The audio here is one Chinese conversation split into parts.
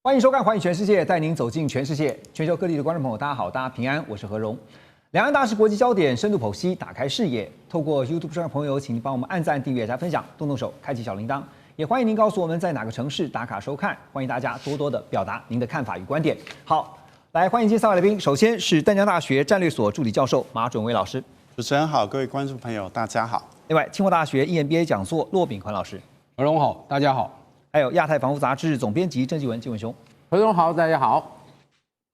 欢迎收看《环宇全世界》，带您走进全世界。全球各地的观众朋友，大家好，大家平安，我是何荣。两岸大事国际焦点，深度剖析，打开视野。透过 YouTube 上的朋友，请您帮我们按赞、订阅、加分享，动动手，开启小铃铛。也欢迎您告诉我们在哪个城市打卡收看。欢迎大家多多的表达您的看法与观点。好，来欢迎今天3位来宾。首先是淡江大学战略所助理教授马准威老师。主持人好，各位观众朋友，大家好。另外，清华大学 EMBA 讲座骆秉宽老师。何荣好，大家好。还有亚太防务杂志总编辑郑继文，继文兄。何荣好，大家好。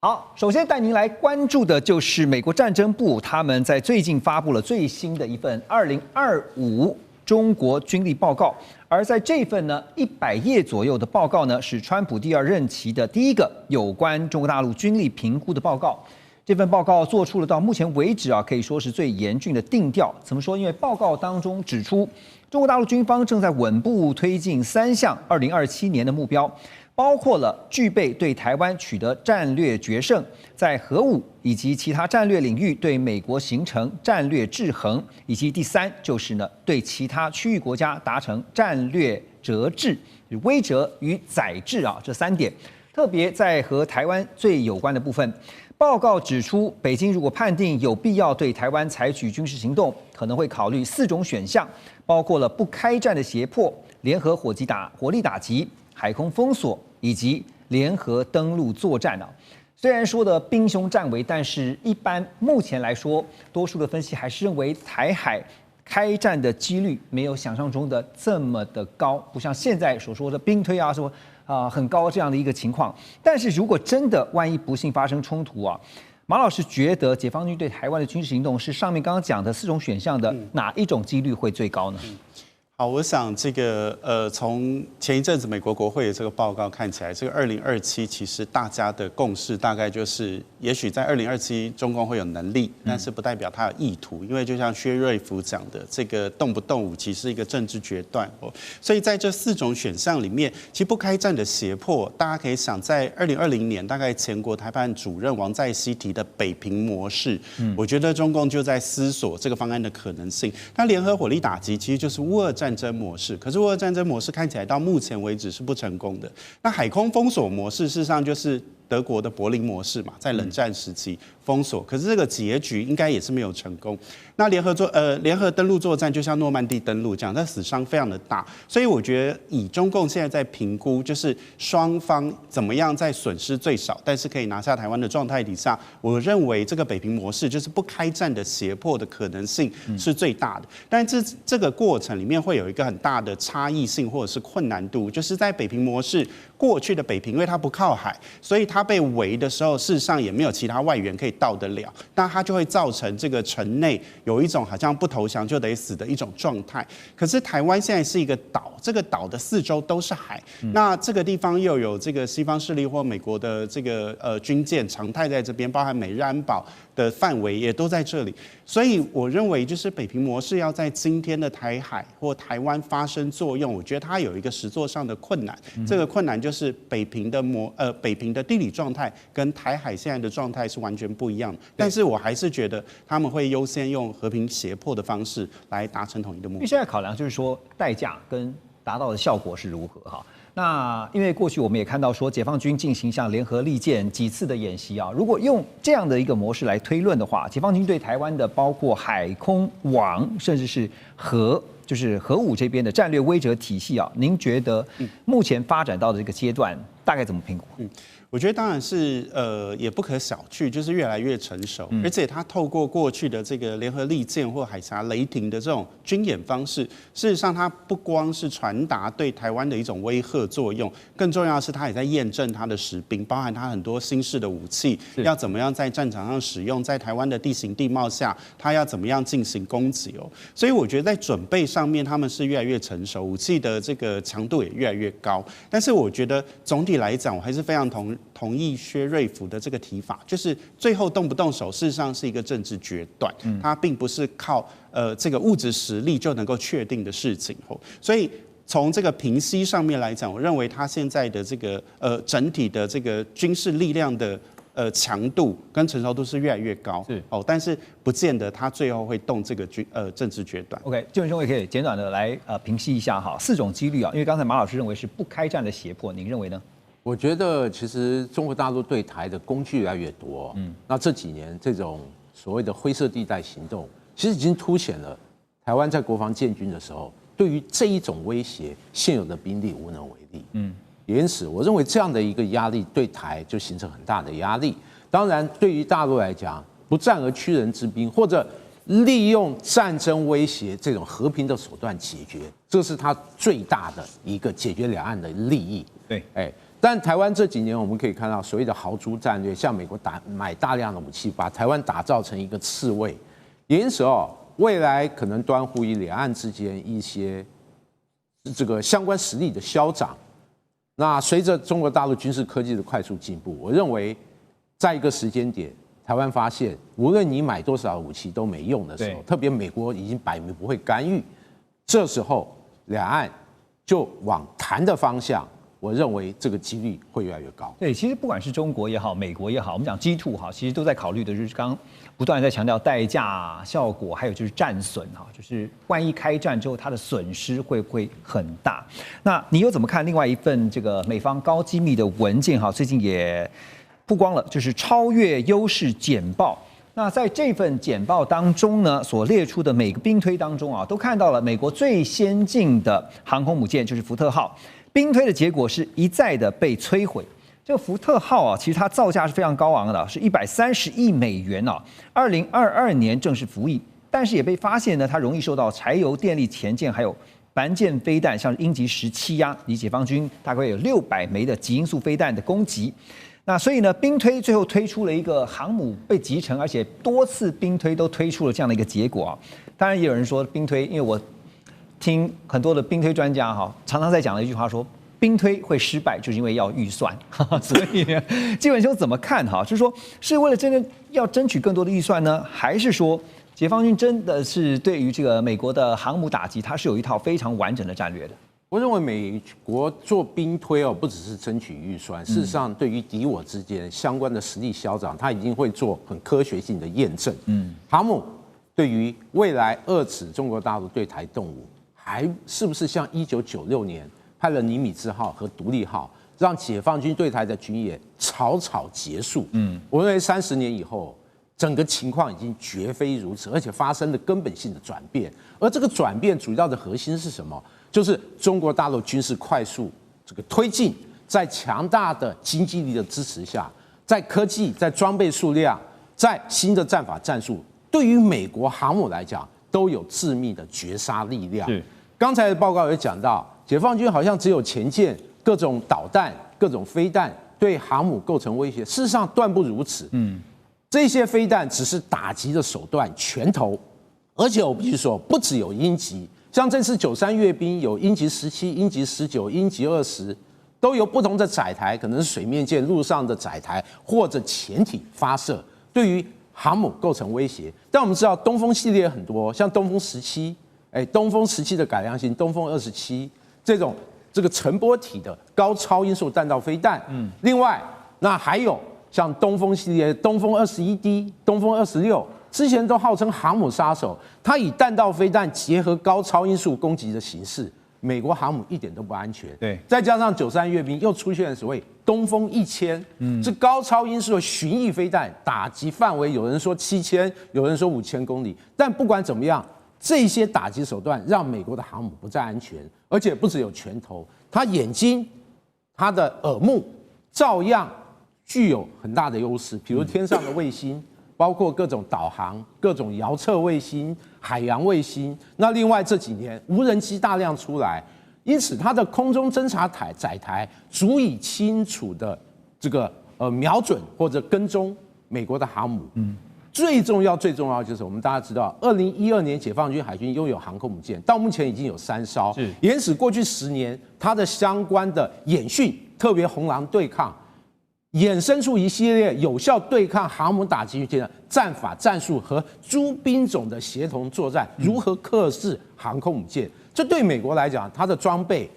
好，首先带您来关注的就是美国战争部，他们在最近发布了最新的一份2025中国军力报告，而在这份呢100页左右的报告呢，是川普第2任期的第一个有关中国大陆军力评估的报告。这份报告做出了到目前为止可以说是最严峻的定调。怎么说？因为报告当中指出，中国大陆军方正在稳步推进3项2027年的目标。包括了具备对台湾取得战略决胜，在核武以及其他战略领域对美国形成战略制衡，以及第3就是呢对其他区域国家达成战略折制、威慑与宰制这3点。特别在和台湾最有关的部分，报告指出，北京如果判定有必要对台湾采取军事行动，可能会考虑4种选项，包括了不开战的胁迫、联合火力打击、海空封锁以及联合登陆作战虽然说的兵凶战危，但是一般目前来说，多数的分析还是认为台海开战的几率没有想象中的这么的高，不像现在所说的兵推说很高这样的一个情况。但是如果真的万一不幸发生冲突马老师觉得解放军对台湾的军事行动是上面刚刚讲的4种选项的哪一种几率会最高呢？好，我想这个从前一阵子美国国会的这个报告看起来，这个2027其实大家的共识大概就是，也许在2027中共会有能力，但是不代表他有意图，因为就像薛瑞福讲的，这个动不动武器是一个政治决断所以在这4种选项里面，其实不开战的胁迫，大家可以想，在2020年大概前国台办主任王在希提的北平模式，我觉得中共就在思索这个方案的可能性。那联合火力打击其实就是乌俄战争模式，可是乌俄战争模式看起来到目前为止是不成功的。那海空封锁模式事实上就是德国的柏林模式嘛，在冷战时期封锁，可是这个结局应该也是没有成功。那联合登陆作战就像诺曼底登陆这样，那死伤非常的大，所以我觉得以中共现在在评估，就是双方怎么样在损失最少，但是可以拿下台湾的状态底下，我认为这个北平模式就是不开战的胁迫的可能性是最大的。但这个过程里面会有一个很大的差异性或者是困难度，就是在北平模式过去的北平，因为它不靠海，所以它被围的时候，事实上也没有其他外援可以到得了，那它就会造成这个城内有一种好像不投降就得死的一种状态。可是台湾现在是一个岛，这个岛的4周都是海，那这个地方又有这个西方势力或美国的这个军舰常态在这边，包含美日安保的范围也都在这里，所以我认为就是北平模式要在今天的台海或台湾发生作用，我觉得它有一个实作上的困难。这个困难就是北平的地理状态跟台海现在的状态是完全不一样的。但是我还是觉得他们会优先用和平胁迫的方式来达成统一的目标。现在考量就是说代价跟达到的效果是如何那因为过去我们也看到说，解放军进行像联合利剑几次的演习如果用这样的一个模式来推论的话，解放军对台湾的包括海空网甚至是就是核武这边的战略威慑体系您觉得目前发展到的这个阶段大概怎么评估？我觉得当然是也不可小觑，就是越来越成熟，而且它透过过去的这个联合利剑或海峡雷霆的这种军演方式，事实上它不光是传达对台湾的一种威吓作用，更重要的是它也在验证它的实兵，包含它很多新式的武器要怎么样在战场上使用，在台湾的地形地貌下，它要怎么样进行攻击所以我觉得在准备上面他们是越来越成熟，武器的这个强度也越来越高。但是我觉得总体来讲，我还是非常同意薛瑞福的这个提法，就是最后动不动手，事实上是一个政治决断，它并不是靠这个物质实力就能够确定的事情所以从这个平息上面来讲，我认为它现在的这个整体的这个军事力量的强度跟成熟度是越来越高，但是不见得他最后会动这个政治决断。OK， 建文兄也可以简短的来平息一下4种几率因为刚才马老师认为是不开战的胁迫，您认为呢？我觉得其实中国大陆对台的工具越来越多，那这几年这种所谓的灰色地带行动，其实已经凸显了台湾在国防建军的时候，对于这一种威胁，现有的兵力无能为力。因此，我认为这样的一个压力对台就形成很大的压力。当然，对于大陆来讲，不战而屈人之兵，或者利用战争威胁这种和平的手段解决，这是他最大的一个解决两岸的利益。对，但台湾这几年我们可以看到所谓的豪猪战略，向美国买大量的武器，把台湾打造成一个刺猬。因此未来可能端乎于两岸之间一些这个相关实力的消长。那随着中国大陆军事科技的快速进步，我认为在一个时间点，台湾发现无论你买多少武器都没用的时候，特别美国已经摆明不会干预，这时候两岸就往谈的方向，我认为这个几率会越来越高。对，其实不管是中国也好，美国也好，我们讲 G2 哈，其实都在考虑的就是刚刚不断在强调代价、效果，还有就是战损哈，就是万一开战之后，它的损失会不会很大？那你又怎么看另外一份这个美方高机密的文件哈？最近也曝光了，就是超越优势简报。那在这份简报当中呢，所列出的每个兵推当中啊，都看到了美国最先进的航空母舰就是福特号。兵推的结果是一再的被摧毁。这个福特号啊，其实它造价是非常高昂的，是130亿美元啊。2022年正式服役，但是也被发现呢，它容易受到柴油电力潜舰还有反舰飞弹，像是鹰击17呀，离解放军大概有600枚的极音速飞弹的攻击。那所以呢，兵推最后推出了一个航母被击沉，而且多次兵推都推出了这样的一个结果啊。当然也有人说兵推，因为我听很多的兵推专家哈，常常在讲的一句话说，兵推会失败，就是因为要预算。所以基本兄怎么看哈？就是说，是为了真的要争取更多的预算呢，还是说解放军真的是对于这个美国的航母打击，它是有一套非常完整的战略的？我认为美国做兵推不只是争取预算，事实上对于敌我之间相关的实力消长，它一定会做很科学性的验证。航母对于未来遏止中国大陆对台动武，还是不是像1996年派了尼米兹号和独立号，让解放军对台的军演草草结束？我认为30年以后，整个情况已经绝非如此，而且发生了根本性的转变。而这个转变主要的核心是什么？就是中国大陆军事快速这个推进，在强大的经济力的支持下，在科技、在装备数量、在新的战法战术，对于美国航母来讲，都有致命的绝杀力量。刚才的报告有讲到，解放军好像只有前舰、各种导弹、各种飞弹对航母构成威胁，事实上断不如此。这些飞弹只是打击的手段、拳头，而且我必须说，不只有鹰击。像这次93阅兵有鹰击17、鹰击19、鹰击20，都由不同的载台，可能是水面舰、陆上的载台或者潜艇发射，对于航母构成威胁。但我们知道东风系列很多，像东风17，东风17的改良型东风27，这个乘波体的高超音速弹道飞弹。另外，那还有像东风系列东风21D、东风26。之前都号称航母杀手，它以弹道飞弹结合高超音速攻击的形式，美国航母一点都不安全。对，再加上93阅兵又出现了所谓东风1000，是高超音速的巡弋飞弹，打击范围有人说7000，有人说5000公里。但不管怎么样，这些打击手段让美国的航母不再安全，而且不只有拳头，它眼睛、它的耳目照样具有很大的优势，比如天上的卫星。包括各种导航、各种遥测卫星、海洋卫星。那另外这几年无人机大量出来，因此它的空中侦察载台足以清楚的瞄准或者跟踪美国的航母。最重要就是我们大家知道，2012年解放军海军拥有航空母舰，到目前已经有3艘。因此过去10年它的相关的演训，特别红狼对抗。衍生出一系列有效对抗航母打击的战法、战术和诸兵种的协同作战，如何克制航空母舰？这对美国来讲，它的装备、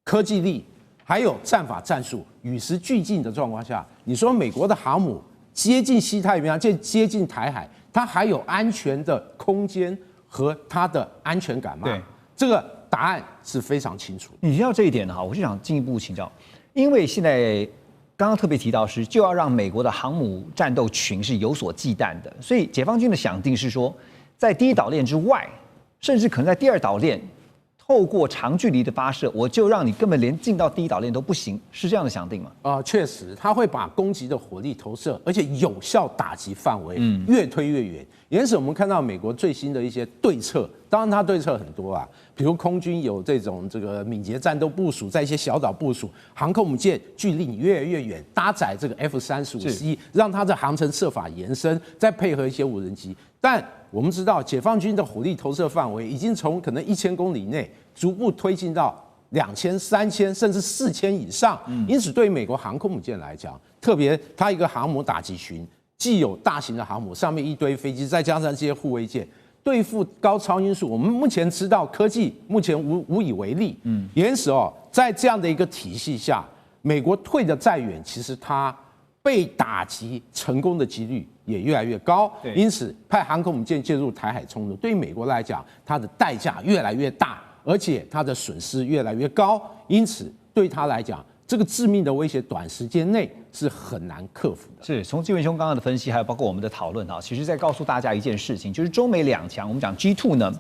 科技力还有战法、战术与时俱进的状况下，你说美国的航母接近西太平洋、接近台海，它还有安全的空间和它的安全感吗？对，这个答案是非常清楚。你提到这一点哈，我就想进一步请教。因为现在刚刚特别提到是就要让美国的航母战斗群是有所忌惮的，所以解放军的想定是说，在第一岛链之外，甚至可能在第二岛链，透过长距离的发射，我就让你根本连进到第一岛链都不行，是这样的想定吗？确实，他会把攻击的火力投射，而且有效打击范围越推越远。因此，我们看到美国最新的一些对策，当然它对策很多啊，比如空军有这个敏捷战斗部署，在一些小岛部署，航空母舰距离你越来越远，搭载这个 F-35C，让它的航程设法延伸，再配合一些无人机。但我们知道，解放军的火力投射范围已经从可能1000公里内逐步推进到2000、3000甚至4000以上。因此，对于美国航空母舰来讲，特别它一个航母打击群，既有大型的航母，上面一堆飞机，再加上这些护卫舰，对付高超音速，我们目前知道科技目前无以为力。因此在这样的一个体系下，美国退得再远，其实它被打击成功的几率也越来越高。因此，派航空母舰介入台海冲突，对于美国来讲，它的代价越来越大，而且它的损失越来越高。因此，对他来讲，这个致命的威胁短时间内是很难克服的。是从纪文兄刚刚的分析，还有包括我们的讨论其实在告诉大家一件事情，就是中美两强，我们讲 G2 呢，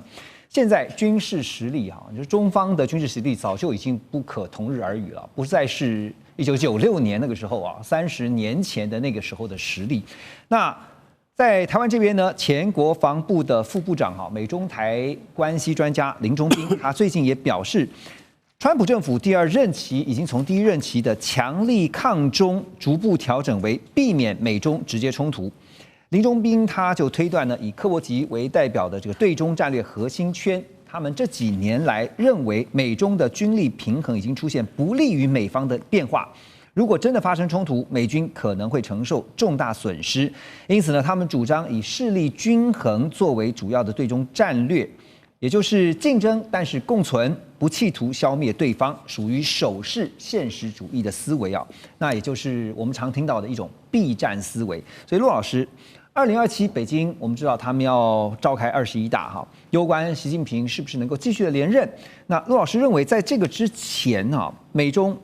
现在军事实力就是中方的军事实力早就已经不可同日而语了，不再是1996年那个时候30年前的那个时候的实力。那在台湾这边呢，前国防部的副部长美中台关系专家林中斌，他最近也表示，川普政府第2任期已经从第1任期的强力抗中逐步调整为避免美中直接冲突。林中斌他就推断呢，以柯博吉为代表的这个对中战略核心圈，他们这几年来认为美中的军力平衡已经出现不利于美方的变化。如果真的发生冲突，美军可能会承受重大损失。因此呢，他们主张以势力均衡作为主要的对中战略，也就是竞争但是共存，不企图消灭对方，属于守势现实主义的思维那也就是我们常听到的一种避战思维。所以陆老师，2027北京我们知道他们要召开21大攸关习近平是不是能够继续的连任。那陆老师认为，在这个之前美中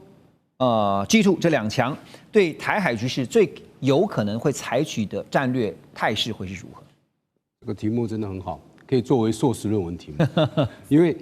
G2 这两强对台海局势最有可能会采取的战略态势会是如何？这个题目真的很好，可以作为硕士论文题目，因为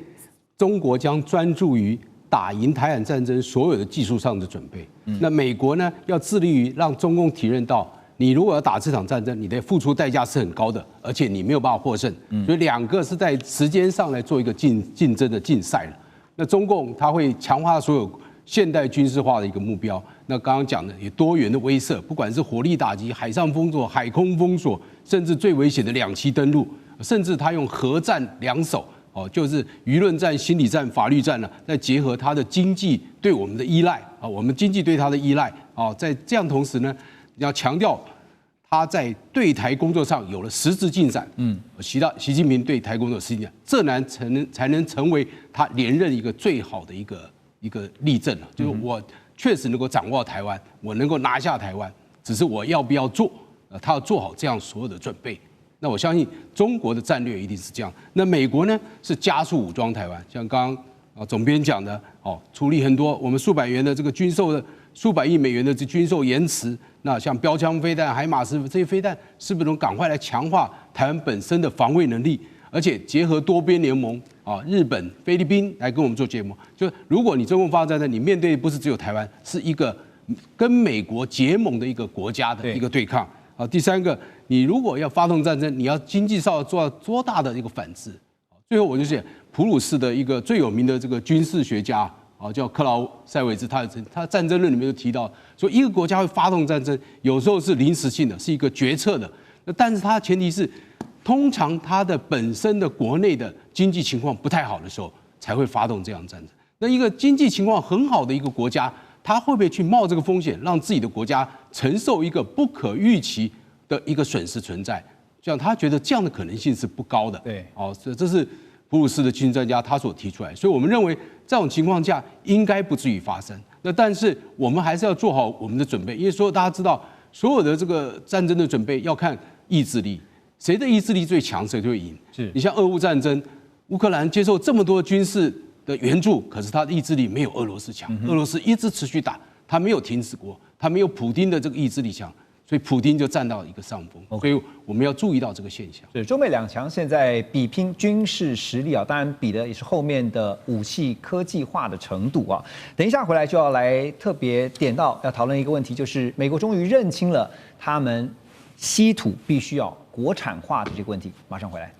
中国将专注于打赢台海战争所有的技术上的准备。那美国呢，要致力于让中共体认到，你如果要打这场战争，你的付出代价是很高的，而且你没有办法获胜。所以两个是在时间上来做一个竞争的竞赛了。那中共它会强化所有现代军事化的一个目标。那刚刚讲的也多元的威慑，不管是火力打击、海上封锁、海空封锁，甚至最危险的2栖登陆，甚至他用核战两手。就是舆论战、心理战、法律战呢，再结合它的经济对我们的依赖我们经济对它的依赖在这样同时呢，要强调他在对台工作上有了实质进展。习近平对台工作实质进展，这才能成为他连任一个最好的一个例证就是我确实能够掌握台湾，我能够拿下台湾，只是我要不要做，他要做好这样所有的准备。那我相信中国的战略一定是这样。那美国呢，是加速武装台湾，像刚刚总编讲的处理很多我们数百亿美元的这军售延迟。那像标枪飞弹、海马斯这些飞弹，是不是能赶快来强化台湾本身的防卫能力？而且结合多边联盟日本、菲律宾来跟我们做结盟。就如果你中共发动战争，你面对不是只有台湾，是一个跟美国结盟的一个国家的一个对抗。第三个，你如果要发动战争，你要经济上做到多大的一个反制？最后我就写普鲁士的一个最有名的这个军事学家叫克劳塞维兹，他战争论里面就提到说，一个国家会发动战争，有时候是临时性的，是一个决策的，但是它前提是，通常它的本身的国内的经济情况不太好的时候，才会发动这样的战争。那一个经济情况很好的一个国家，他会不会去冒这个风险，让自己的国家承受一个不可预期的一个损失存在？这样他觉得这样的可能性是不高的。对，这是普鲁士的军事专家他所提出来，所以我们认为这种情况下应该不至于发生。那但是我们还是要做好我们的准备，因为说大家知道，所有的这个战争的准备要看意志力，谁的意志力最强，谁就会赢。是你像俄乌战争，乌克兰接受这么多军事的援助，可是他的意志力没有俄罗斯强，俄罗斯一直持续打，他没有停止过，他没有普丁的这个意志力强，所以普丁就占到一个上风。所以我们要注意到这个现象。是中美两强现在比拼军事实力啊，当然比的也是后面的武器科技化的程度啊。等一下回来就要来特别点到要讨论一个问题，就是美国终于认清了他们稀土必须要国产化的这个问题。马上回来。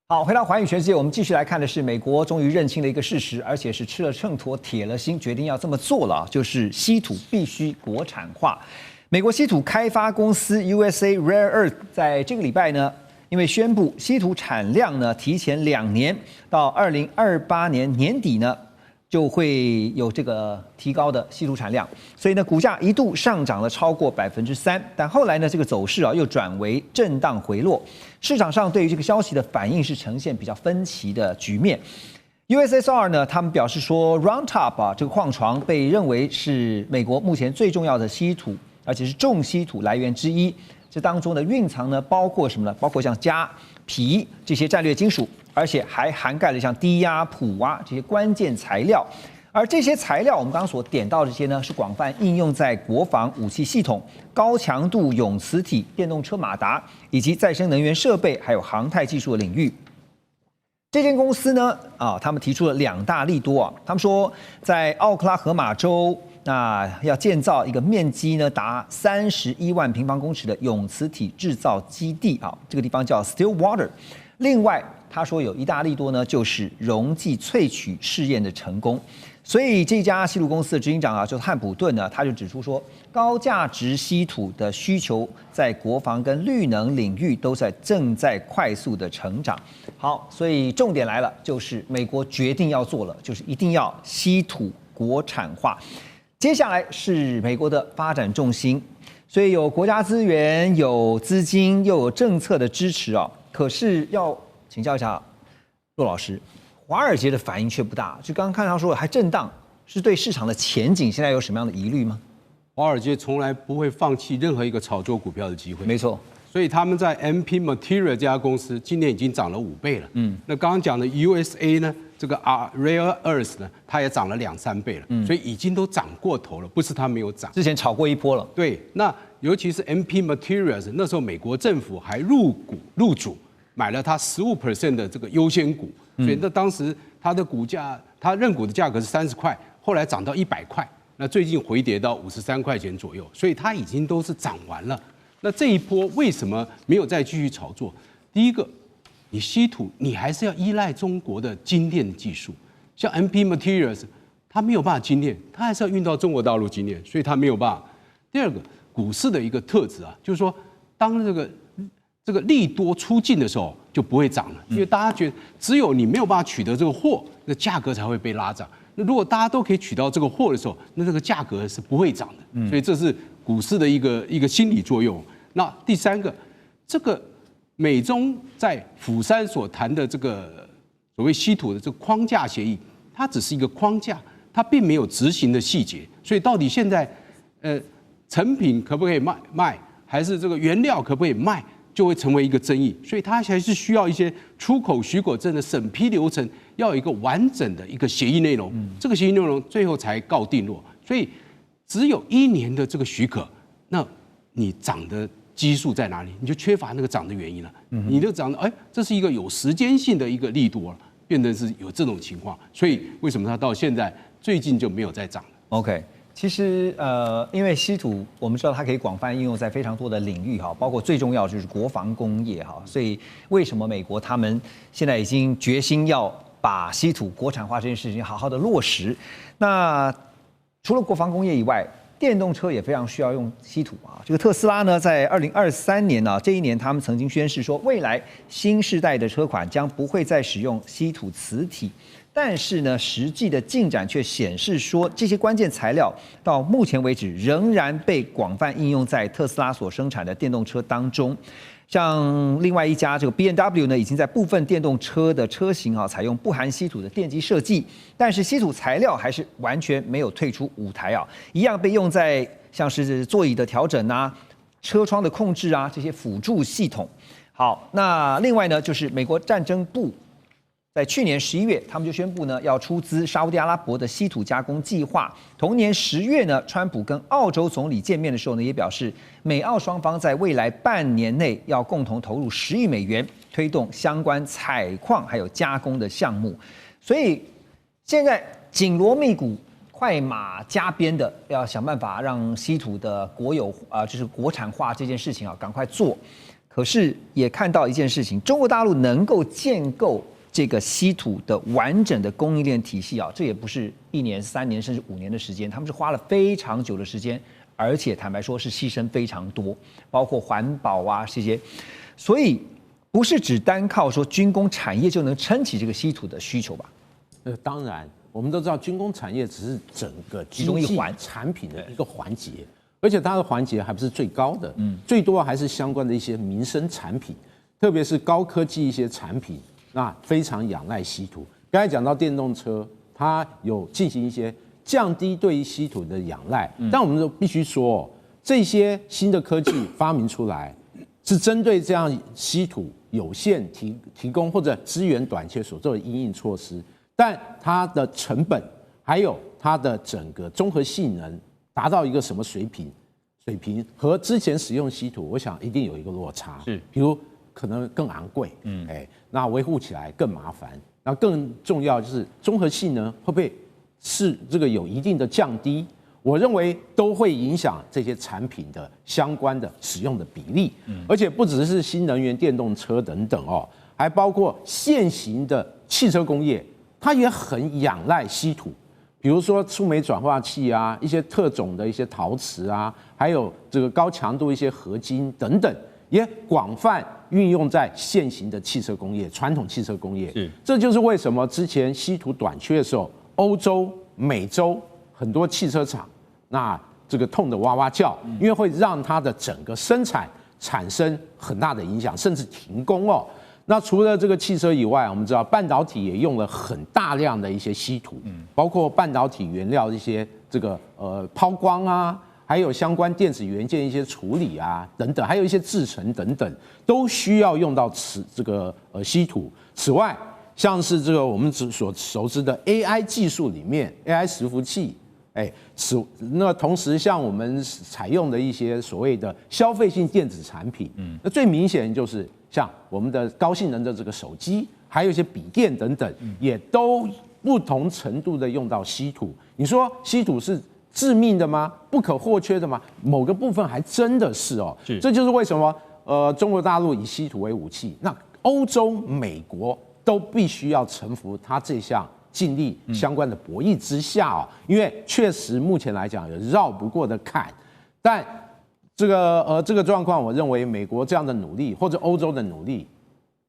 好，回到寰宇全世界，我们继续来看的是美国终于认清了一个事实，而且是吃了秤砣铁了心，决定要这么做了，就是稀土必须国产化。美国稀土开发公司 USA Rare Earth 在这个礼拜呢，因为宣布稀土产量呢提前2年，到2028年年底呢就会有这个提高的稀土产量，所以呢股价一度上涨了超过3%，但后来呢这个走势啊又转为震荡回落。市场上对于这个消息的反应是呈现比较分歧的局面。USSR 呢，他们表示说 ，Round Top 啊这个矿床被认为是美国目前最重要的稀土，而且是重稀土来源之一。这当中的蕴藏呢，包括什么呢？包括像镓、铍这些战略金属，而且还涵盖了像低压、钋啊这些关键材料。而这些材料，我们刚刚所点到的这些呢，是广泛应用在国防武器系统、高强度永磁体电动车马达以及再生能源设备，还有航太技术的领域。这间公司呢，他们提出了2大利多啊。他们说，在奥克拉荷马州，那要建造一个面积呢达31万平方公尺的永磁体制造基地啊，这个地方叫 Stillwater。另外，他说有一大利多呢，就是溶剂萃取试验的成功。所以这家稀土公司的执行长啊，就是汉普顿呢，他就指出说，高价值稀土的需求在国防跟绿能领域都正在快速的成长。好，所以重点来了，就是美国决定要做了，就是一定要稀土国产化。接下来是美国的发展重心，所以有国家资源、有资金，又有政策的支持啊。可是要请教一下骆老师。华尔街的反应却不大，就刚刚看到说还震荡，是对市场的前景现在有什么样的疑虑吗？华尔街从来不会放弃任何一个炒作股票的机会，没错。所以他们在 MP Material 这家公司今年已经涨了5倍了。那刚刚讲的 USA 呢，这个 Rare Earth 呢，它也涨了2-3倍了，所以已经都涨过头了，不是它没有涨，之前炒过一波了。对，那尤其是 MP Materials， 那时候美国政府还入主买了它15% 的这个优先股。所以那当时它的股价，它认股的价格是30块，后来涨到100块，那最近回跌到53块钱左右，所以它已经都是涨完了。那这一波为什么没有再继续炒作？第一个，你稀土你还是要依赖中国的精炼技术，像 MP Materials， 它没有办法精炼，它还是要运到中国大陆精炼，所以它没有办法。第二个，股市的一个特质啊，就是说当这个利多出尽的时候就不会涨了，因为大家觉得只有你没有办法取得这个货，那价格才会被拉涨。那如果大家都可以取到这个货的时候，那这个价格是不会涨的。所以这是股市的一个心理作用。那第三个，这个美中在釜山所谈的这个所谓稀土的这个框架协议，它只是一个框架，它并没有执行的细节。所以到底现在成品可不可以卖，还是这个原料可不可以卖？就会成为一个争议，所以它还是需要一些出口许可证的审批流程，要有一个完整的一个协议内容，这个协议内容最后才告定落。所以只有1年的这个许可，那你涨的基数在哪里？你就缺乏那个涨的原因了。你就涨的，这是一个有时间性的一个利多了，变成是有这种情况。所以为什么它到现在最近就没有再涨了 ？OK。其实因为稀土我们知道它可以广泛应用在非常多的领域哈，包括最重要就是国防工业哈，所以为什么美国他们现在已经决心要把稀土国产化这件事情好好的落实？那除了国防工业以外，电动车也非常需要用稀土啊。这个特斯拉呢，在2023年呢，这一年他们曾经宣示说，未来新世代的车款将不会再使用稀土磁体。但是呢，实际的进展却显示说，这些关键材料到目前为止仍然被广泛应用在特斯拉所生产的电动车当中。像另外一家这个 B&W 呢，已经在部分电动车的车型采用不含稀土的电机设计，但是稀土材料还是完全没有退出舞台啊，一样被用在像是座椅的调整啊、车窗的控制啊这些辅助系统。好，那另外呢，就是美国战争部在去年11月，他们就宣布呢要出资沙烏地阿拉伯的稀土加工计划。同年10月呢，川普跟澳洲总理见面的时候呢，也表示美澳双方在未来半年内要共同投入10亿美元，推动相关采矿还有加工的项目。所以现在紧锣密鼓、快马加鞭的要想办法让稀土的就是国产化这件事情啊，赶快做。可是也看到一件事情，中国大陆能够建构这个稀土的完整的供应链体系啊，这也不是1年、3年甚至5年的时间，他们是花了非常久的时间，而且坦白说是牺牲非常多，包括环保啊这些，所以不是只单靠说军工产业就能撑起这个稀土的需求吧？当然，我们都知道军工产业只是整个其中一环产品的一个环节，而且它的环节还不是最高的，最多还是相关的一些民生产品，特别是高科技一些产品。那非常仰赖稀土。刚才讲到电动车，它有进行一些降低对于稀土的仰赖，但我们都必须说，这些新的科技发明出来，是针对这样稀土有限提供或者资源短缺所做的因应措施，但它的成本还有它的整个综合性能达到一个什么水平和之前使用稀土，我想一定有一个落差。是，比如可能更昂贵，那维护起来更麻烦，那更重要就是综合性能会不会是这个有一定的降低？我认为都会影响这些产品的相关的使用的比例，而且不只是新能源电动车等等哦，还包括现行的汽车工业，它也很仰赖稀土，比如说触媒转化器啊，一些特种的一些陶瓷啊，还有这个高强度一些合金等等。也广泛运用在现行的汽车工业、传统汽车工业。这就是为什么之前稀土短缺的时候，欧洲、美洲很多汽车厂那这个痛得哇哇叫，因为会让它的整个生产产生很大的影响，甚至停工哦。那除了这个汽车以外，我们知道半导体也用了很大量的一些稀土，包括半导体原料一些这个抛光啊。还有相关电子元件一些处理啊等等，还有一些制程等等，都需要用到稀土。此外，像是这个我们所熟知的 AI 技术里面 ，AI 伺服器，那同时像我们采用的一些所谓的消费性电子产品，那最明显就是像我们的高性能的这个手机，还有一些笔电等等，也都不同程度的用到稀土。你说稀土是致命的吗？不可或缺的吗？某个部分还真的是哦。这就是为什么中国大陆以稀土为武器，那欧洲、美国都必须要臣服它这项尽力相关的博弈之下哦。因为确实目前来讲有绕不过的坎，但这个状况，我认为美国这样的努力或者欧洲的努力，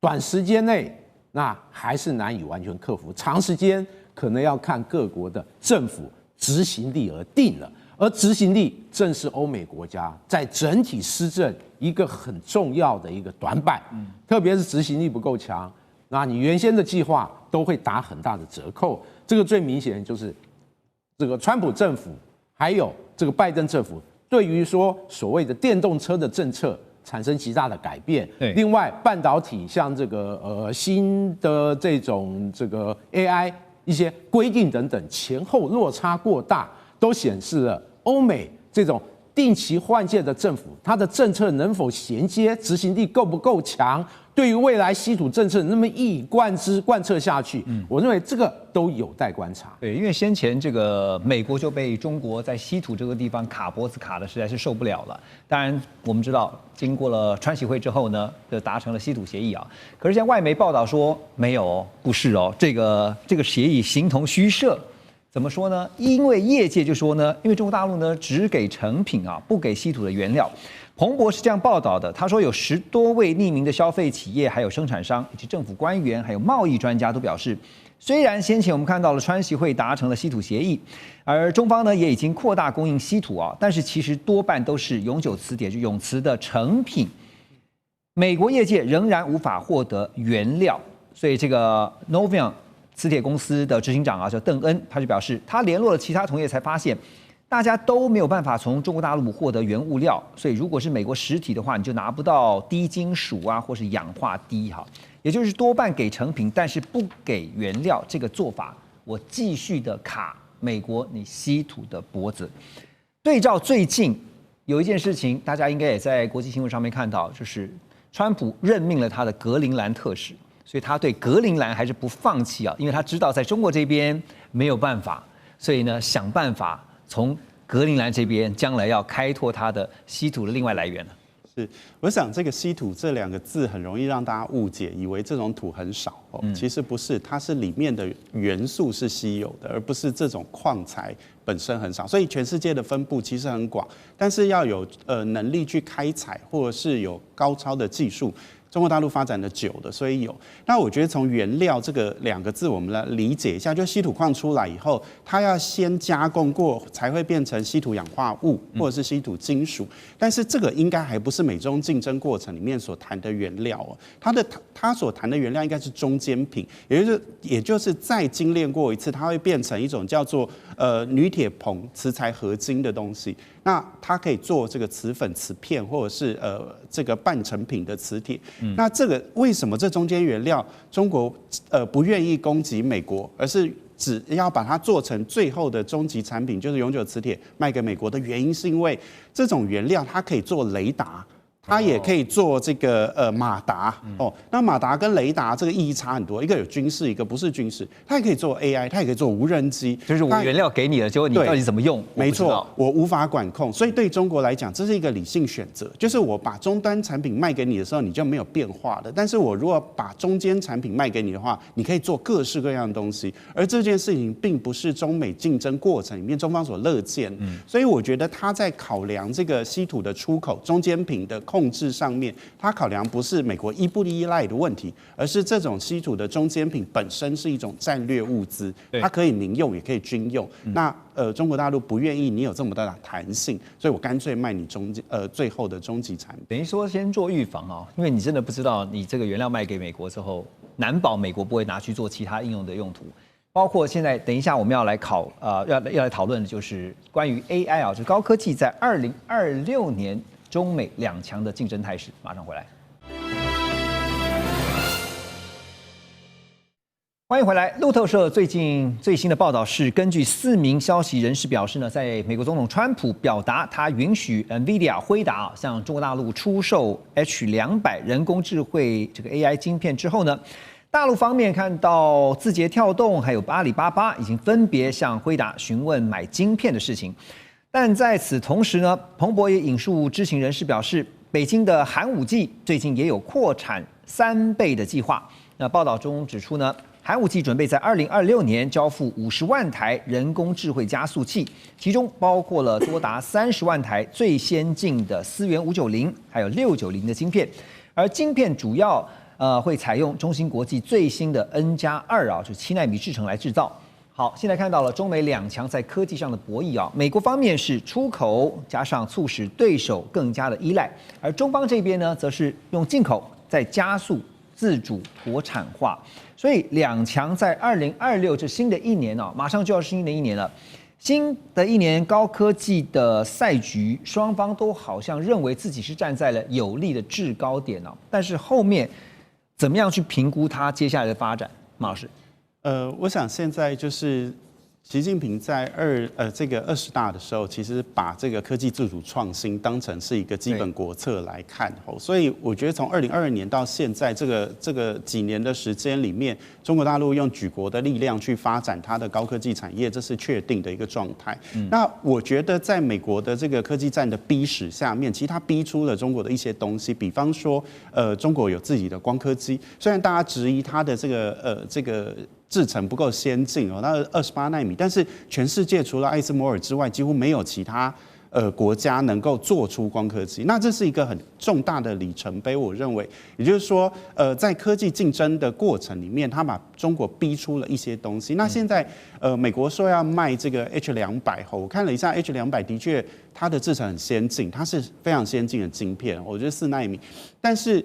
短时间内那还是难以完全克服，长时间可能要看各国的政府执行力而定了，而执行力正是欧美国家在整体施政一个很重要的一个短板，特别是执行力不够强，那你原先的计划都会打很大的折扣。这个最明显就是这个川普政府还有这个拜登政府对于说所谓的电动车的政策产生极大的改变。另外，半导体像这个新的这种这个 AI。一些规定等等前后落差过大，都显示了欧美这种定期换届的政府，它的政策能否衔接，执行力够不够强，对于未来稀土政策那么一以贯彻下去，我认为这个都有待观察。对，因为先前这个美国就被中国在稀土这个地方卡脖子卡的实在是受不了了。当然，我们知道经过了川习会之后呢，就达成了稀土协议啊。可是现在外媒报道说没有，不是哦，这个协议形同虚设。怎么说呢？因为业界就说呢，因为中国大陆呢只给成品啊，不给稀土的原料。彭博是这样报道的，他说有10多位匿名的消费企业、还有生产商以及政府官员、还有贸易专家都表示，虽然先前我们看到了川习会达成了稀土协议，而中方呢也已经扩大供应稀土啊，但是其实多半都是永久磁铁，就永磁的成品，美国业界仍然无法获得原料，所以这个 Novium 磁铁公司的执行长啊叫邓恩，他就表示，他联络了其他同业才发现。大家都没有办法从中国大陆获得原物料，所以如果是美国实体的话，你就拿不到低金属啊，或是氧化锑哈。也就是多半给成品，但是不给原料。这个做法，我继续的卡美国你稀土的脖子。对照最近有一件事情，大家应该也在国际新闻上面看到，就是川普任命了他的格陵兰特使，所以他对格陵兰还是不放弃啊，因为他知道在中国这边没有办法，所以呢想办法从格陵兰这边将来要开拓它的稀土的另外来源了。是，我想这个稀土这2个字很容易让大家误解，以为这种土很少哦，其实不是，它是里面的元素是稀有的，而不是这种矿材本身很少。所以全世界的分布其实很广，但是要有能力去开采，或者是有高超的技术。中国大陆发展的久的，所以有。那我觉得从原料这个2个字，我们来理解一下，就稀土矿出来以后，它要先加工过，才会变成稀土氧化物或者是稀土金属。但是这个应该还不是美中竞争过程里面所谈的原料哦，它所谈的原料应该是中间品，也就是再精炼过一次，它会变成一种叫做铝铁硼磁材合金的东西。那它可以做这个磁粉、磁片，或者是这个半成品的磁铁。那这个为什么这中间原料中国不愿意供给美国，而是只要把它做成最后的终极产品，就是永久磁铁卖给美国的原因，是因为这种原料它可以做雷达。它也可以做这个马达哦，那马达跟雷达这个意义差很多，一个有军事，一个不是军事。它也可以做 AI， 它也可以做无人机。就是我原料给你了，结果你到底怎么用？没错，我无法管控。所以对中国来讲，这是一个理性选择，就是我把终端产品卖给你的时候，你就没有变化的。但是我如果把中间产品卖给你的话，你可以做各式各样的东西。而这件事情并不是中美竞争过程里面中方所乐见。所以我觉得他在考量这个稀土的出口、中间品的控制上面，他考量不是美国依不依赖的问题，而是这种稀土的中间品本身是一种战略物资，它可以民用也可以军用。那中国大陆不愿意你有这么大的弹性，所以我干脆卖你最后的终极产品。等于说先做预防啊，因为你真的不知道你这个原料卖给美国之后，难保美国不会拿去做其他应用的用途。包括现在，等一下我们要来要来讨论的就是关于 AI 啊，就是高科技在2026年中美2强的竞争态势。马上回来。欢迎回来。路透社最近最新的报道是，根据4名消息人士表示呢，在美国总统川普表达他允许 NVIDIA 辉达向中国大陆出售 H200人工智慧这个 AI 晶片之后呢，大陆方面看到字节跳动还有阿里巴巴已经分别向辉达询问买晶片的事情。但在此同时呢，彭博也引述知情人士表示，北京的寒武纪最近也有扩产3倍的计划。那报道中指出呢，寒武纪准备在2026年交付50万台人工智慧加速器，其中包括了多达30万台最先进的思源590还有690的晶片，而晶片主要会采用中芯国际最新的 N+2啊，就是7奈米制程来制造。好，现在看到了中美2强在科技上的博弈啊。美国方面是出口加上促使对手更加的依赖，而中方这边呢，则是用进口再加速自主国产化。所以2强在2026这新的一年啊，马上就要是新的一年了。新的一年高科技的赛局，双方都好像认为自己是站在了有利的制高点啊，但是后面怎么样去评估它接下来的发展？马老师。我想现在就是习近平在这个20大的时候，其实把这个科技自主创新当成是一个基本国策来看，所以我觉得从2022年到现在这个几年的时间里面，中国大陆用举国的力量去发展它的高科技产业，这是确定的一个状态。那我觉得在美国的这个科技战的逼使下面，其实它逼出了中国的一些东西，比方说中国有自己的光刻机，虽然大家质疑它的这个制程不够先进哦，那28奈米，但是全世界除了艾斯摩尔之外，几乎没有其他国家能够做出光刻机。那这是一个很重大的里程碑，我认为，也就是说，在科技竞争的过程里面，他把中国逼出了一些东西。那现在美国说要卖这个 H200，我看了一下 H200，的确它的制程很先进，它是非常先进的晶片，我觉得4奈米，但是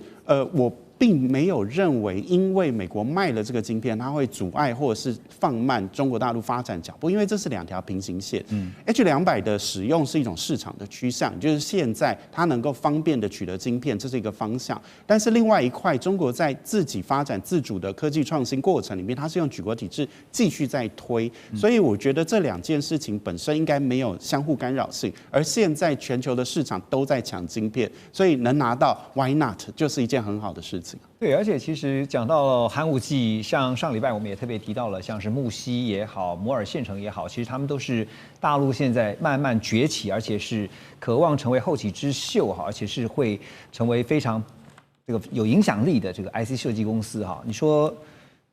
我并没有认为因为美国卖了这个晶片，它会阻碍或者是放慢中国大陆发展脚步，因为这是2条平行线。H200的使用是一种市场的趋向，就是现在它能够方便的取得晶片，这是一个方向。但是另外一块，中国在自己发展自主的科技创新过程里面，它是用举国体制继续在推，所以我觉得这2件事情本身应该没有相互干扰性。而现在全球的市场都在抢晶片，所以能拿到 Why not 就是一件很好的事情。对，而且其实讲到寒武纪，像上礼拜我们也特别提到了，像是木樨也好，摩尔县城也好，其实他们都是大陆现在慢慢崛起，而且是渴望成为后起之秀哈，而且是会成为非常这个有影响力的这个 IC 设计公司哈。你说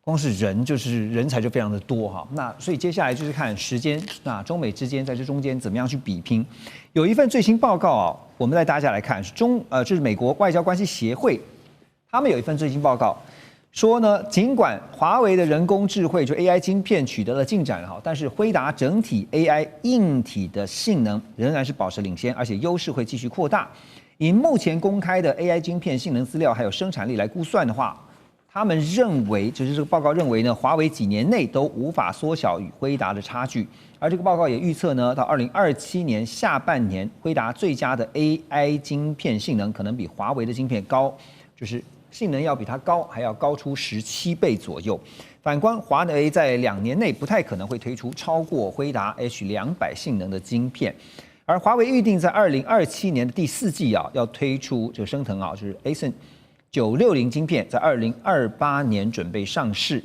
光是人才就非常的多哈，那所以接下来就是看时间，那中美之间在这中间怎么样去比拼。有一份最新报告啊，我们带大家来看，是就是美国外交关系协会。他们有一份最新报告，说呢，尽管华为的人工智慧就 AI 晶片取得了进展哈，但是辉达整体 AI 硬体的性能仍然是保持领先，而且优势会继续扩大。以目前公开的 AI 晶片性能资料还有生产力来估算的话，他们认为，就是这个报告认为呢，华为几年内都无法缩小与辉达的差距。而这个报告也预测呢，到2027年下半年，辉达最佳的 AI 晶片性能可能比华为的晶片高，就是性能要比它高，还要高出17倍左右。反观华为在2年内不太可能会推出超过辉达 H200性能的晶片，而华为预定在2027年的第4季啊，要推出这个升腾啊，就是 ASIN 960晶片，在2028年准备上市。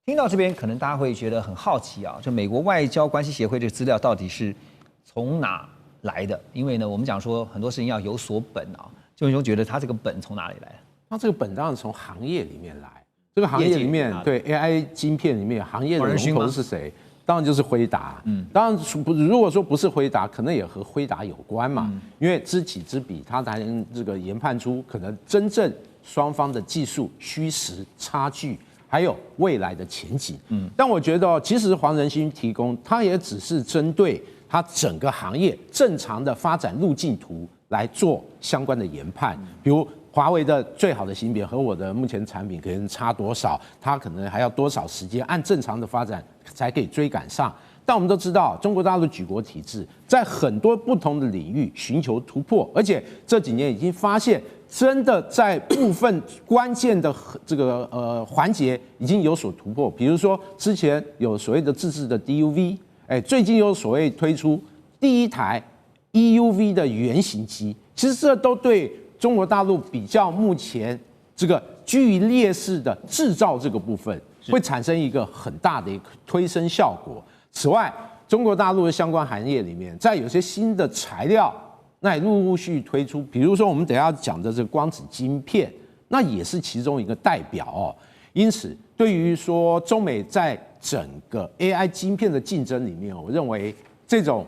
听到这边，可能大家会觉得很好奇啊，就美国外交关系协会这个资料到底是从哪来的？因为呢，我们讲说很多事情要有所本啊。就你觉得他这个本从哪里来？他这个本当然从行业里面来。这个行业里面，对 AI 晶片里面行业的龙头是谁？当然就是辉达。当然如果说不是辉达，可能也和辉达有关嘛。因为知己知彼，他才能这个研判出可能真正双方的技术虚实差距，还有未来的前景。但我觉得，其实黄仁勋提供，他也只是针对他整个行业正常的发展路径图来做相关的研判，比如华为的最好的芯片和我的目前产品可能差多少，它可能还要多少时间，按正常的发展才可以追赶上。但我们都知道，中国大陆举国体制在很多不同的领域寻求突破，而且这几年已经发现，真的在部分关键的这个环节已经有所突破。比如说之前有所谓的自制的 DUV， 最近有所谓推出第一台 EUV 的原型机，其实这都对中国大陆比较目前这个居于劣势的制造这个部分，会产生一个很大的一个推升效果。此外，中国大陆的相关行业里面，在有些新的材料，那也陆续推出，比如说我们等一下讲的这个光子晶片，那也是其中一个代表哦。因此，对于说中美在整个 AI 晶片的竞争里面，我认为这种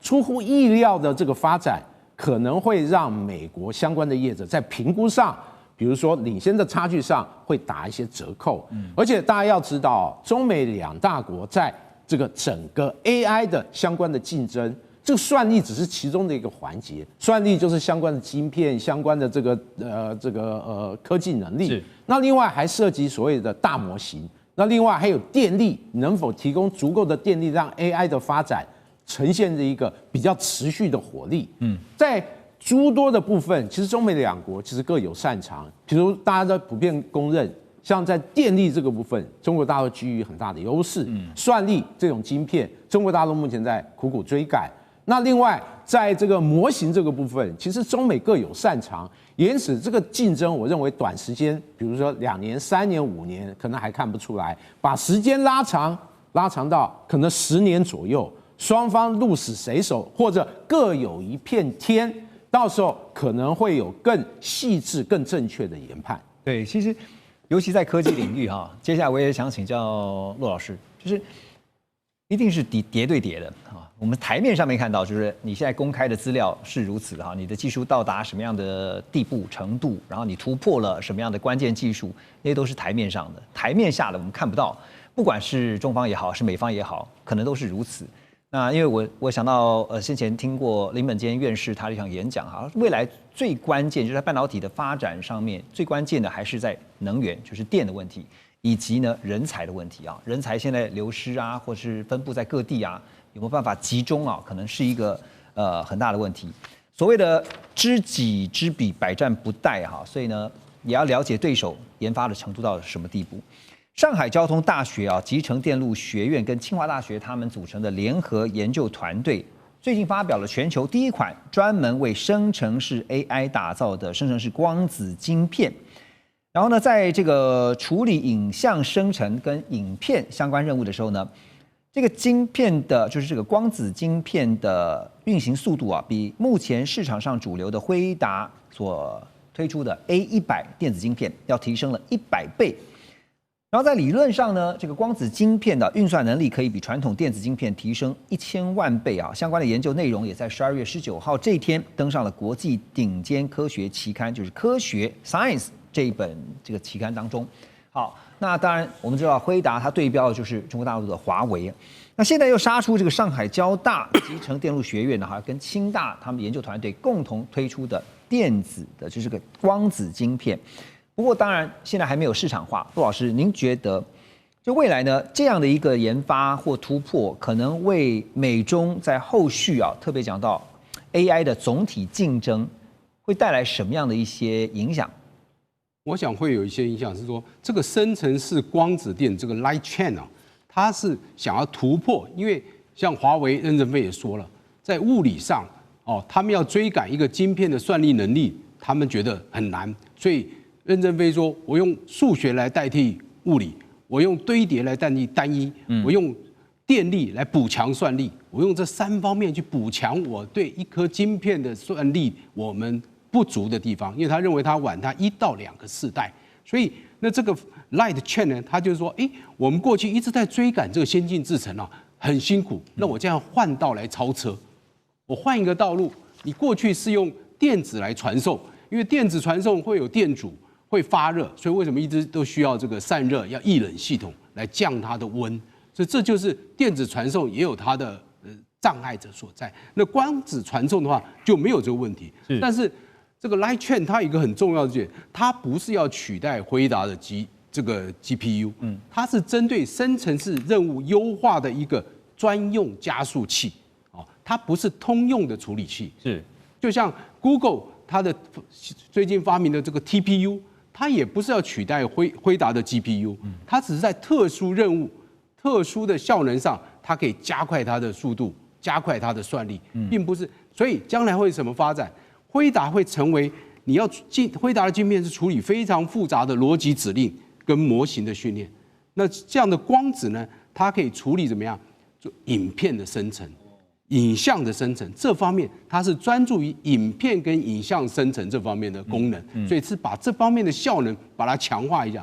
出乎意料的这个发展，可能会让美国相关的业者在评估上，比如说领先的差距上会打一些折扣。而且大家要知道，中美2大国在这个整个 AI 的相关的竞争，这个算力只是其中的一个环节，算力就是相关的晶片、相关的这个科技能力。那另外还涉及所谓的大模型。那另外还有电力，能否提供足够的电力，让 AI 的发展呈现着一个比较持续的火力？在诸多的部分，其实中美2国其实各有擅长。比如大家都普遍公认，像在电力这个部分，中国大陆居于很大的优势。算力这种晶片，中国大陆目前在苦苦追赶。那另外，在这个模型这个部分，其实中美各有擅长，因此这个竞争，我认为短时间，比如说2年、3年、5年，可能还看不出来，把时间拉长到可能10年左右，双方鹿死谁手，或者各有一片天，到时候可能会有更细致、更正确的研判。对，其实尤其在科技领域哈，接下来我也想请教骆老师，就是一定是叠对叠的啊。我们台面上面看到，就是你现在公开的资料是如此的哈，你的技术到达什么样的地步程度，然后你突破了什么样的关键技术，那些都是台面上的。台面下的我们看不到，不管是中方也好，是美方也好，可能都是如此。那因为我想到先前听过林本坚院士他的一场演讲哈，未来最关键就是在半导体的发展上面，最关键的还是在能源，就是电的问题，以及呢人才的问题啊，人才现在流失啊，或是分布在各地啊，有没有办法集中啊，可能是一个很大的问题。所谓的知己知彼，百战不殆哈，所以呢也要了解对手研发的程度到什么地步。上海交通大学啊，集成电路学院跟清华大学他们组成的联合研究团队，最近发表了全球第一款专门为生成式 AI 打造的生成式光子晶片。然后呢，在这个处理影像生成跟影片相关任务的时候呢，这个晶片的就是这个光子晶片的运行速度啊，比目前市场上主流的辉达所推出的 A100电子晶片要提升了100倍。然后在理论上呢，这个光子晶片的运算能力可以比传统电子晶片提升1000万倍啊！相关的研究内容也在12月19号这一天登上了国际顶尖科学期刊，就是《科学 Science》这一本这个期刊当中。好，那当然我们知道辉达它对标的就是中国大陆的华为，那现在又杀出这个上海交大集成电路学院呢，还跟清大他们研究团队共同推出的电子的就是个光子晶片。不过，当然现在还没有市场化。陆老师，您觉得，就未来呢这样的一个研发或突破，可能为美中在后续啊，特别讲到 AI 的总体竞争，会带来什么样的一些影响？我想会有一些影响，是说这个生成式光子电这个 light chain 啊，它是想要突破，因为像华为任正非也说了，在物理上哦，他们要追赶一个晶片的算力能力，他们觉得很难，所以任正非说：“我用数学来代替物理，我用堆叠来代替单一，我用电力来补强算力，我用这3方面去补强我对一颗晶片的算力我们不足的地方。因为他认为他晚他1到2个世代，所以那这个 light chain 呢，他就是说，我们过去一直在追赶这个先进制程啊，很辛苦。那我这样换道来超车，我换一个道路。你过去是用电子来传送，因为电子传送会有电阻。”会发热，所以为什么一直都需要这个散热，要液冷系统来降它的温？所以这就是电子传送也有它的障碍者所在。那光子传送的话就没有这个问题。但是这个 light chain 它有一个很重要的点，它不是要取代辉达的这个 GPU，它是针对生成式任务优化的一个专用加速器哦，它不是通用的处理器。是，就像 Google 它的最近发明的这个 TPU。它也不是要取代辉达的 GPU， 它只是在特殊任务、特殊的效能上，它可以加快它的速度，加快它的算力，并不是。所以将来会什么发展？辉达会成为你要辉达的晶片是处理非常复杂的逻辑指令跟模型的训练。那这样的光子呢，它可以处理怎么样？做影片的生成。影像的生成这方面，它是专注于影片跟影像生成这方面的功能，所以是把这方面的效能把它强化一下。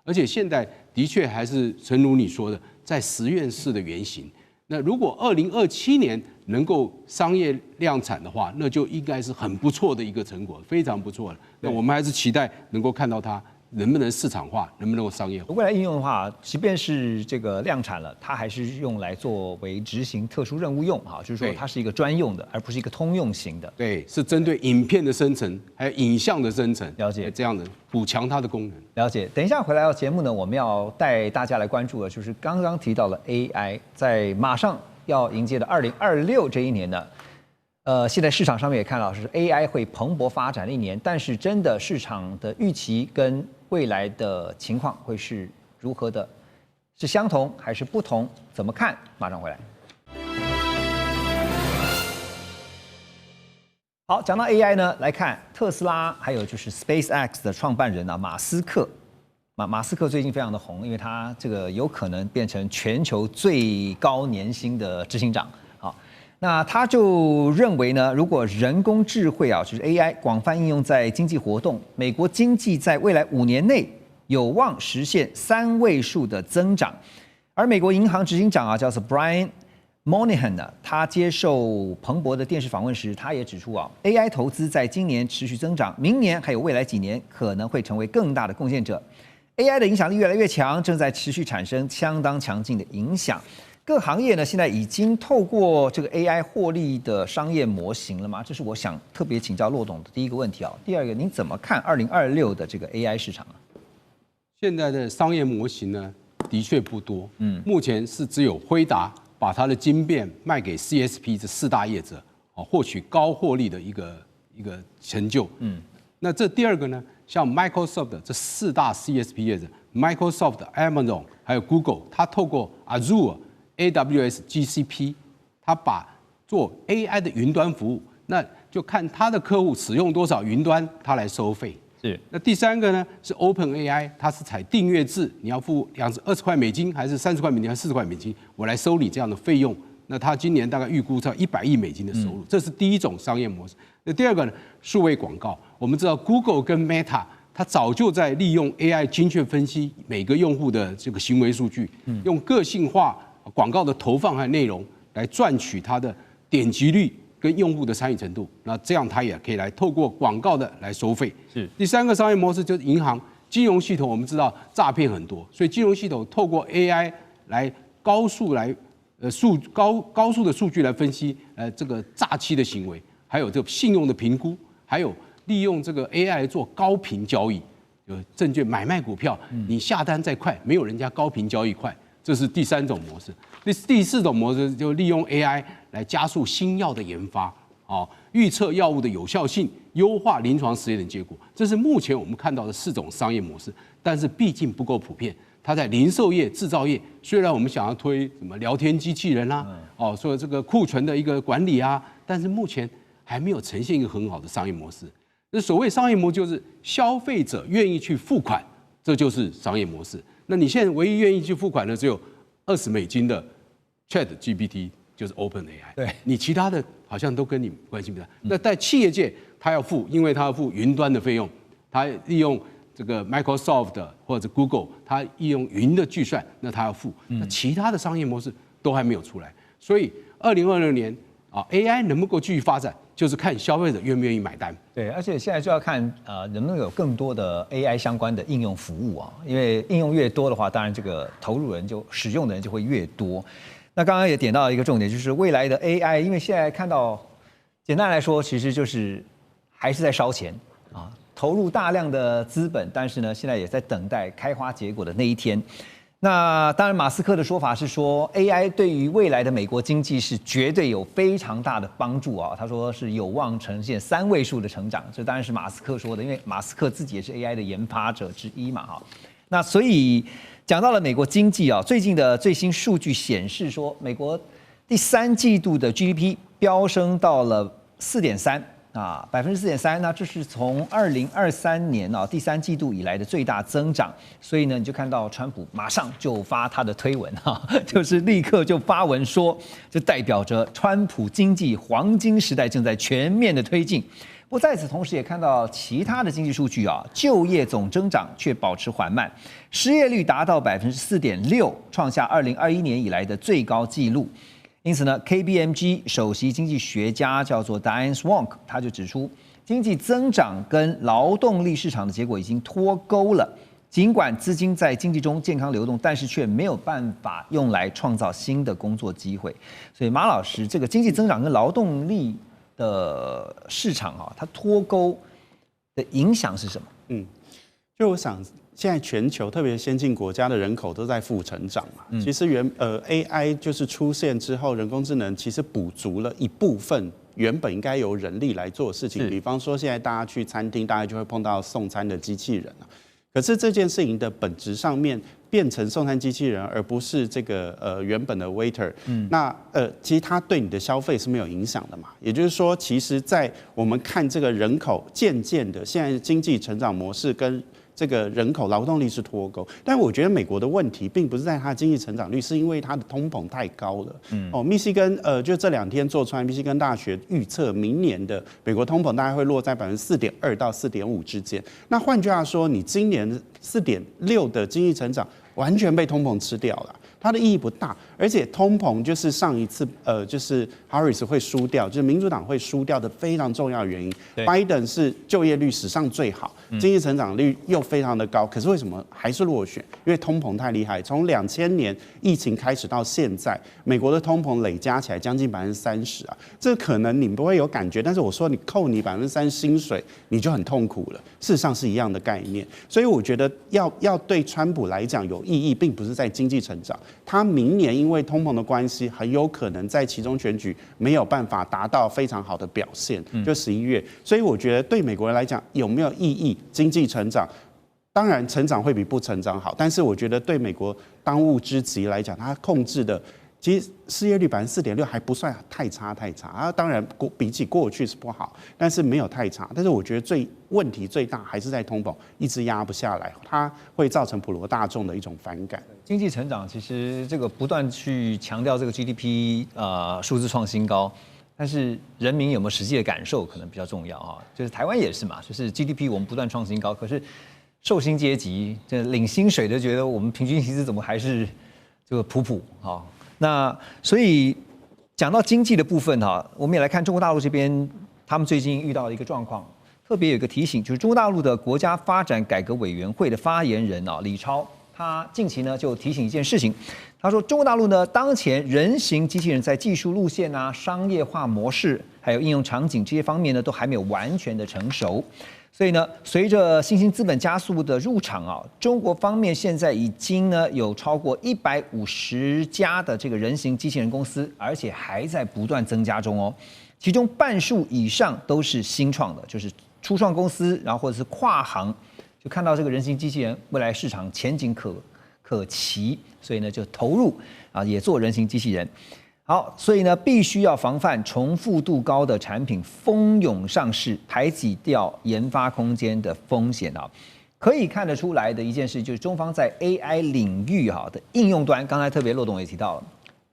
而且现在的确还是诚如你说的，在实验室的原型。那如果2027年能够商业量产的话，那就应该是很不错的一个成果，非常不错了。那我们还是期待能够看到它能不能市场化，能不能够商业化。未来应用的话，即便是这个量产了，它还是用来作为执行特殊任务用哈，就是说它是一个专用的，而不是一个通用型的。对，是针对影片的生成，还有影像的生成，了解这样的补强它的功能。了解。等一下回来到节目呢，我们要带大家来关注的，就是刚刚提到了 AI， 在马上要迎接的2026这一年呢。现在市场上面也看到是 AI 会蓬勃发展的一年，但是真的市场的预期跟未来的情况会是如何的？是相同还是不同？怎么看？马上回来。好，讲到 AI 呢，来看特斯拉，还有就是 SpaceX 的创办人啊，马斯克。马斯克最近非常的红，因为他这个有可能变成全球最高年薪的执行长。好。那他就认为呢，如果人工智慧啊，就是 AI 广泛应用在经济活动，美国经济在未来5年内有望实现3位数的增长。而美国银行执行长啊，叫做 Brian Moynihan 呢，他接受彭博的电视访问时，他也指出啊 ，AI 投资在今年持续增长，明年还有未来几年可能会成为更大的贡献者。AI 的影响力越来越强，正在持续产生相当强劲的影响。各行业呢现在已经透过这个 AI 获利的商业模型了吗？这是我想特别请教骆董的第一个问题啊。第二个，您怎么看2026的这个 AI 市场啊？现在的商业模型呢，的确不多。目前是只有辉达把它的晶片卖给 CSP 这4大业者，获取高获利的一个成就。那这第二个呢，像 Microsoft 的这4大 CSP 业者 ，Microsoft、Amazon 还有 Google， 它透过 Azure、AWS、GCP， 它把做 AI 的云端服务，那就看它的客户使用多少云端，它来收费。是。那第三个呢是 OpenAI， 它是采订阅制，你要付20块美金，还是30块美金，还是40块美金，我来收你这样的费用。那它今年大概预估到100亿美金的收入，这是第一种商业模式。那第二个呢，数位广告，我们知道 Google 跟 Meta， 它早就在利用 AI 精确分析每个用户的这个行为数据，用个性化广告的投放和内容来赚取它的点击率跟用户的参与程度。那这样它也可以来透过广告的来收费。是。第三个商业模式就是银行金融系统，我们知道诈骗很多，所以金融系统透过 AI 来高速的数据来分析这个诈欺的行为，还有这个信用的评估，还有利用这个 AI 来做高频交易，有证券买卖股票，你下单再快，没有人家高频交易快，这是第三种模式。第四种模式就利用 AI 来加速新药的研发，预测药物的有效性，优化临床实验的结果。这是目前我们看到的4种商业模式，但是毕竟不够普遍。它在零售业、制造业，虽然我们想要推什么聊天机器人啦，说这个库存的一个管理啊，但是目前还没有呈现一个很好的商业模式。那所谓商业模式就是消费者愿意去付款，这就是商业模式。那你现在唯一愿意去付款的只有20美金的 ChatGPT， 就是 OpenAI。对，你其他的好像都跟你关系不大。那在企业界，他要付，因为他要付云端的费用，他利用这个 Microsoft 或者 Google， 它利用云的计算，那它要付。那其他的商业模式都还没有出来，所以2026年AI 能不能够继续发展，就是看消费者愿不愿意买单。对，而且现在就要看能不能有更多的 AI 相关的应用服务啊，因为应用越多的话，当然这个投入人就使用的人就会越多。那刚刚也点到一个重点，就是未来的 AI， 因为现在看到，简单来说，其实就是还是在烧钱啊。投入大量的资本，但是呢，现在也在等待开花结果的那一天。那当然，马斯克的说法是说 ，AI 对于未来的美国经济是绝对有非常大的帮助啊。他说是有望呈现3位数的成长，这当然是马斯克说的，因为马斯克自己也是 AI 的研发者之一嘛，哈。那所以讲到了美国经济啊，最近的最新数据显示说，美国第3季度的 GDP 飙升到了4.3%。4.3%，那这是从2023年第3季度以来的最大增长，所以呢，你就看到川普马上就发他的推文就是立刻就发文说，这代表着川普经济黄金时代正在全面的推进。不过在此同时，也看到其他的经济数据就业总增长却保持缓慢，失业率达到4.6%，创下2021年以来的最高纪录。因此呢 ，KPMG 首席经济学家叫做 Diane Swonk， 他就指出，经济增长跟劳动力市场的结果已经脱钩了。尽管资金在经济中健康流动，但是却没有办法用来创造新的工作机会。所以马老师，这个经济增长跟劳动力的市场它脱钩的影响是什么？就我想。现在全球特别先进国家的人口都在负成长嘛，其实AI 就是出现之后，人工智能其实补足了一部分原本应该由人力来做的事情，比方说现在大家去餐厅，大概就会碰到送餐的机器人可是这件事情的本质上面变成送餐机器人，而不是这个原本的 waiter，那其实它对你的消费是没有影响的嘛。也就是说，其实，在我们看这个人口渐渐的，现在经济成长模式跟这个人口劳动力是脱钩，但我觉得美国的问题并不是在它的经济成长率，是因为它的通膨太高了。密西根就这2天做出来，密西根大学预测明年的美国通膨大概会落在4.2%到4.5%之间。那换句话说，你今年4.6%的经济成长完全被通膨吃掉了。它的意义不大。而且通膨就是上一次就是 Harris 会输掉，就是民主党会输掉的非常重要的原因。Biden 是就业率史上最好，经济成长率又非常的高，可是为什么还是落选？因为通膨太厉害。从2000年疫情开始到现在，美国的通膨累加起来将近30%啊，这可能你不会有感觉，但是我说你扣你30%薪水，你就很痛苦了。事实上是一样的概念，所以我觉得要对川普来讲有意义，并不是在经济成长。他明年因为通膨的关系，很有可能在其中选举没有办法达到非常好的表现，就11月。所以我觉得对美国人来讲有没有意义？经济成长，当然成长会比不成长好，但是我觉得对美国当务之急来讲，它控制的。其实失业率4.6%还不算太差啊，当然比起过去是不好，但是没有太差。但是我觉得问题最大还是在通膨，一直压不下来，它会造成普罗大众的一种反感。经济成长其实这个不断去强调这个 GDP 数字创新高，但是人民有没有实际的感受可能比较重要啊。就是台湾也是嘛，就是 GDP 我们不断创新高，可是受薪阶级这领薪水的觉得我们平均薪资怎么还是这个普啊。那所以讲到经济的部分哈，我们也来看中国大陆这边，他们最近遇到的一个状况，特别有一个提醒，就是中国大陆的国家发展改革委员会的发言人李超，他近期呢就提醒一件事情，他说中国大陆呢当前人形机器人在技术路线商业化模式还有应用场景这些方面呢都还没有完全的成熟。所以呢，随着新兴资本加速的入场中国方面现在已经呢有超过150家的这个人形机器人公司，而且还在不断增加中哦。其中半数以上都是新创的，就是初创公司，然后或者是跨行，就看到这个人形机器人未来市场前景可期，所以呢就投入也做人形机器人。好，所以呢，必须要防范重复度高的产品蜂拥上市，排挤掉研发空间的风险可以看得出来的一件事，就是中方在 AI 领域的应用端，刚才特别骆董也提到了，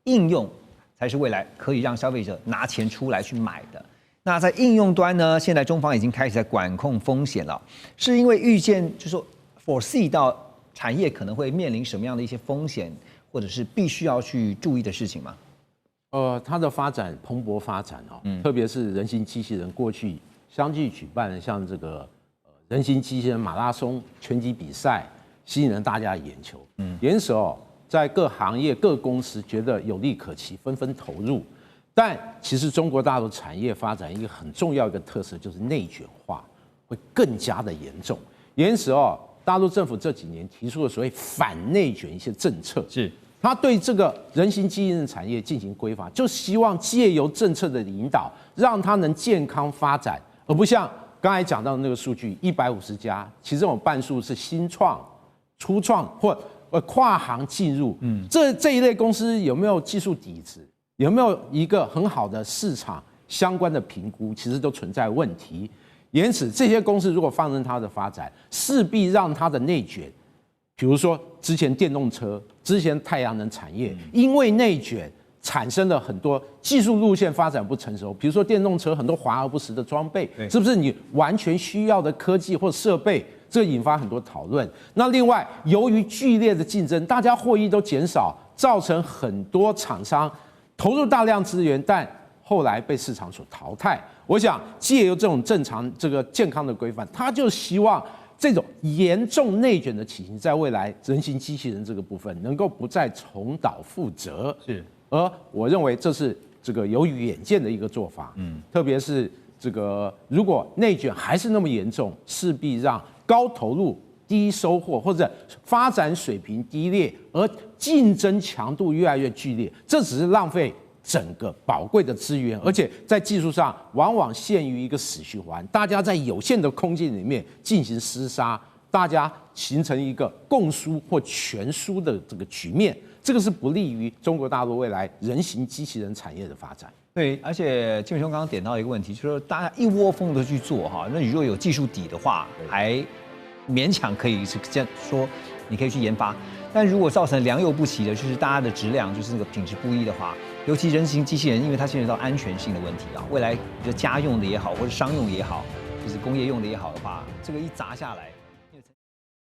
应用才是未来可以让消费者拿钱出来去买的。那在应用端呢，现在中方已经开始在管控风险了，是因为预见，就是说 foresee 到产业可能会面临什么样的一些风险，或者是必须要去注意的事情吗？它的发展蓬勃发展特别是人形机器人，过去相继举办了像这个人形机器人马拉松、拳击比赛，吸引了大家的眼球。因此在各行业各公司觉得有利可期，纷纷投入。但其实中国大陆产业发展一个很重要一个特色就是内卷化会更加的严重。因此大陆政府这几年提出了所谓反内卷一些政策，是。他对这个人形机器人产业进行规范，就希望借由政策的引导，让它能健康发展，而不像刚才讲到的那个数据，150家，其中有半数是新创、初创或跨行进入。这一类公司有没有技术底子，有没有一个很好的市场相关的评估，其实都存在问题。因此，这些公司如果放任它的发展，势必让它的内卷。比如说，之前电动车、之前太阳能产业，因为内卷产生了很多技术路线发展不成熟。比如说电动车很多华而不实的装备，是不是你完全需要的科技或设备？这引发很多讨论。那另外，由于剧烈的竞争，大家获益都减少，造成很多厂商投入大量资源，但后来被市场所淘汰。我想借由这种正常这个健康的规范，他就希望。这种严重内卷的情形，在未来人形机器人这个部分能够不再重蹈覆辙，是。而我认为这是这个有远见的一个做法，特别是这个如果内卷还是那么严重，势必让高投入、低收获或者发展水平低劣，而竞争强度越来越剧烈，这只是浪费。整个宝贵的资源，而且在技术上往往陷于一个死循环，大家在有限的空间里面进行厮杀，大家形成一个共输或全输的这个局面，这个是不利于中国大陆未来人形机器人产业的发展。对，而且金伟兄刚刚点到一个问题，就是说大家一窝蜂的去做那你如果有技术底的话，还勉强可以是这样说，你可以去研发。但如果造成良莠不齐的，就是大家的质量就是那个品质不一的话，尤其人形机器人，因为它牵扯到安全性的问题未来的家用的也好，或者商用也好，就是工业用的也好的话，这个一砸下来。